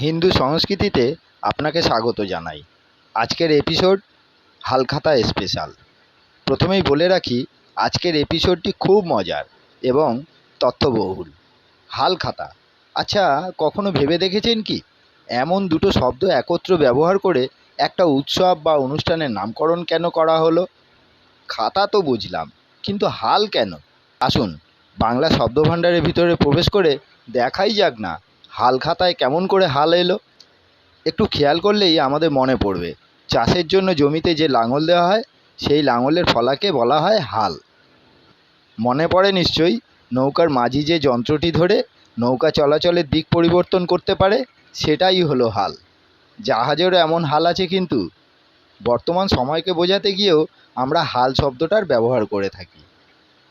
হিন্দু সংস্কৃতিতে আপনাকে স্বাগত জানাই। আজকের এপিসোড হালখাতা স্পেশাল। প্রথমেই বলে রাখি, আজকের এপিসোডটি খুব মজার এবং তথ্যবহুল। হালখাতা, আচ্ছা কখনো ভেবে দেখেছেন কি এমন দুটো শব্দ একত্র ব্যবহার করে একটা উৎসব বা অনুষ্ঠানের নামকরণ কেন করা হলো? খাতা তো বুঝলাম, কিন্তু হাল কেন? আসুন বাংলা শব্দভাণ্ডারের ভিতরে প্রবেশ করে দেখাই যাক না হালখাতায় কেমন করে হাল এলো। একটু খেয়াল করলেই আমাদের মনে পড়বে, চাষের জন্য জমিতে যে লাঙল দেওয়া হয় সেই লাঙলের ফলাকে বলা হয় হাল। মনে পড়ে নিশ্চয়ই, নৌকার মাঝি যে যন্ত্রটি ধরে নৌকা চলাচলের দিক পরিবর্তন করতে পারে সেটাই হলো হাল। জাহাজেরও এমন হাল আছে, কিন্তু বর্তমান সময়কে বোঝাতে গিয়েও আমরা হাল শব্দটার ব্যবহার করে থাকি।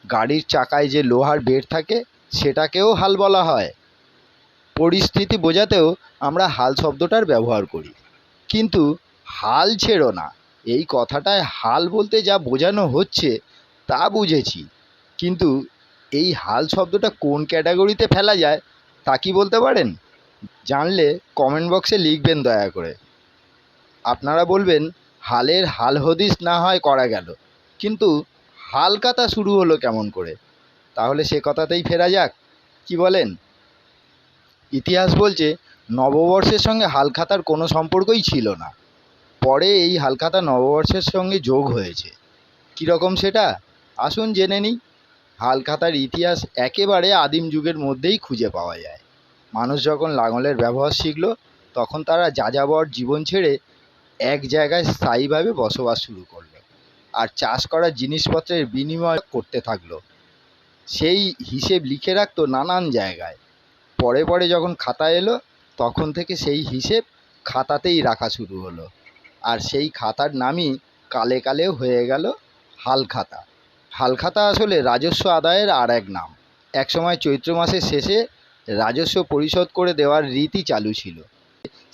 গাড়ির চাকায় যে লোহার বেড় থাকে সেটাকেও হাল বলা হয়। পরিস্থিতি বোঝাতেও আমরা হাল শব্দটার ব্যবহার করি। কিন্তু হাল ছেড়ো না, এই কথাটায় হাল বলতে যা বোঝানো হচ্ছে তা বুঝেছি, কিন্তু এই হাল শব্দটা কোন ক্যাটাগরিতে ফেলা যায় তা কি বলতে পারেন? জানলে কমেন্ট বক্সে লিখবেন দয়া করে। আপনারা বলবেন, হালের হাল হদিস না হয় করা গেল, কিন্তু হালখাতা শুরু হলো কেমন করে? তাহলে সে কথাতেই ফেরা যাক, কি বলেন? ইতিহাস বলছে নববর্ষের সঙ্গে হালখাতার কোনো সম্পর্কই ছিল না। পরে এই হালখাতা নববর্ষের সঙ্গে যোগ হয়েছে। কীরকম সেটা আসুন জেনে নিই। হালখাতার ইতিহাস একেবারে আদিম যুগের মধ্যেই খুঁজে পাওয়া যায়। মানুষ যখন লাঙলের ব্যবহার শিখল, তখন তারা যাযাবর জীবন ছেড়ে এক জায়গায় স্থায়ীভাবে বসবাস শুরু করলো আর চাষ করার জিনিসপত্রের বিনিময় করতে থাকলো। সেই হিসেব লিখে রাখতো নানান জায়গায়। পরে পরে যখন খাতা এলো, তখন থেকে সেই হিসেব খাতাতেই রাখা শুরু হলো, আর সেই খাতার নামই কালে কালে হয়ে গেল হালখাতা। হালখাতা আসলে রাজস্ব আদায়ের আর এক নাম। একসময় চৈত্র মাসের শেষে রাজস্ব পরিশোধ করে দেওয়ার রীতি চালু ছিল।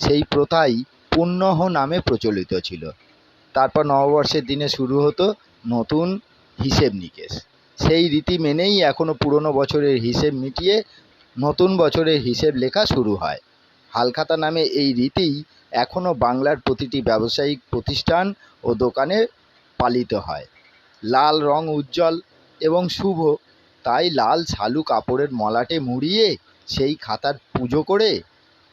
সেই প্রথাই পুণ্যহ নামে প্রচলিত ছিল। তারপর নববর্ষের দিনে শুরু হতো নতুন হিসেব নিকেশ। সেই রীতি মেনেই এখনও পুরনো বছরের হিসেব মিটিয়ে নতুন বছরের হিসেব লেখা শুরু হয়। হালখাতা নামে এই রীতিই এখনও বাংলার প্রতিটি ব্যবসায়িক প্রতিষ্ঠান ও দোকানে পালিত হয়। লাল রং উজ্জ্বল এবং শুভ, তাই লাল শালু কাপড়ের মলাটে মুড়িয়ে সেই খাতার পুজো করে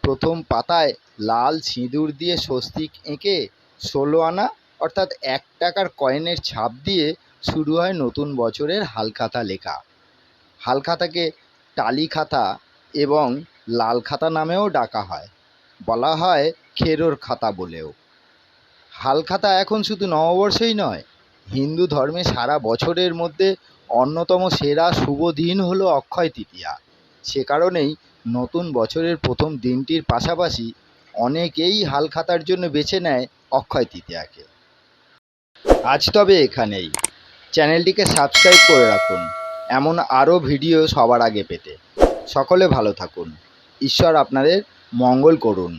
প্রথম পাতায় লাল সিঁদুর দিয়ে স্বস্তিক এঁকে ১৬ আনা অর্থাৎ ১ টাকার কয়েনের ছাপ দিয়ে শুরু হয় নতুন বছরের হালখাতা লেখা। হালখাতাকে টালি খাতা এবং লাল খাতা নামেও ডাকা হয়, বলা হয় খেরোর খাতা বলেও। হালখাতা এখন শুধু নববর্ষেই নয়, হিন্দু ধর্মে সারা বছরের মধ্যে অন্যতম সেরা শুভ দিন হলো অক্ষয় তৃতীয়া। সে কারণেই নতুন বছরের প্রথম দিনটির পাশাপাশি অনেকেই হালখাতার জন্য বেছে নেয় অক্ষয় তৃতীয়াকে। আজ তবে এখানেই। চ্যানেলটিকে সাবস্ক্রাইব করে রাখুন এমন আরও ভিডিও সবার আগে পেতে। সকলে ভালো থাকুন। ঈশ্বর আপনাদের মঙ্গল করুন।